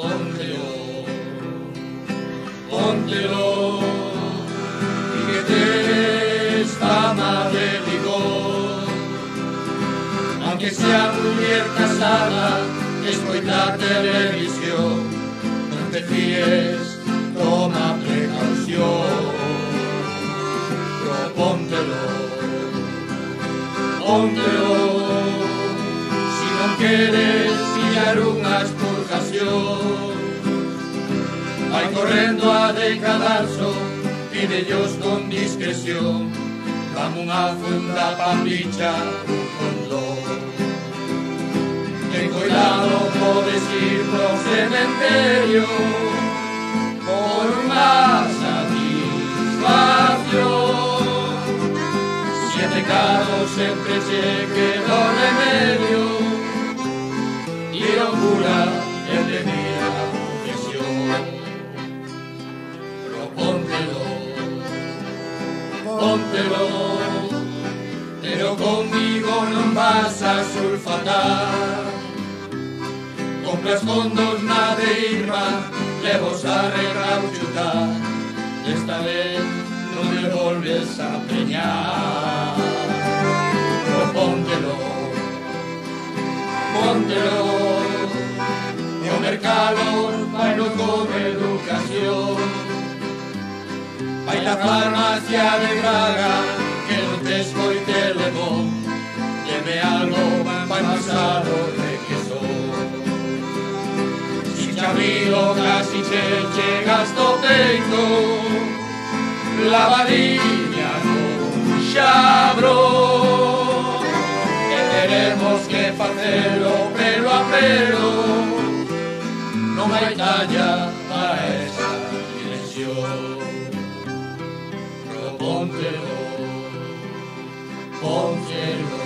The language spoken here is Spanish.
póntelo, póntelo, y que tes fama de rigor. Aunque sea muller casada, escoita televisión, non te fíes, toma precaución. Póntelo, póntelo, si non queres pillar unha expurgación. Vai correndo a decadarso, pídellos con discreción, dame unha funda pambicha con dor. Ten cuidado, podes ir pro cementerio por unha satisfacción. Si el pecado sempre che queda o remedio, y lo cura el de mi confesión. Propóntelo, póntelo, pero conmigo non vas a sulfatar. Compras fondos na de Irma, levos a recauchutar, esta vez non me volves a preñar. Póntelo, póntelo, e o mercado vai no con educación. Vai la farmacia de Braga, que non te escoite lemón, deme algo, vai pasar o requesón. Si Chavilo casi che chegas do peito, lavadiña con xabrón, que teremos que facelo pelo a pelo, non hai talla para esa dimensión. Propóntelo, póntelo.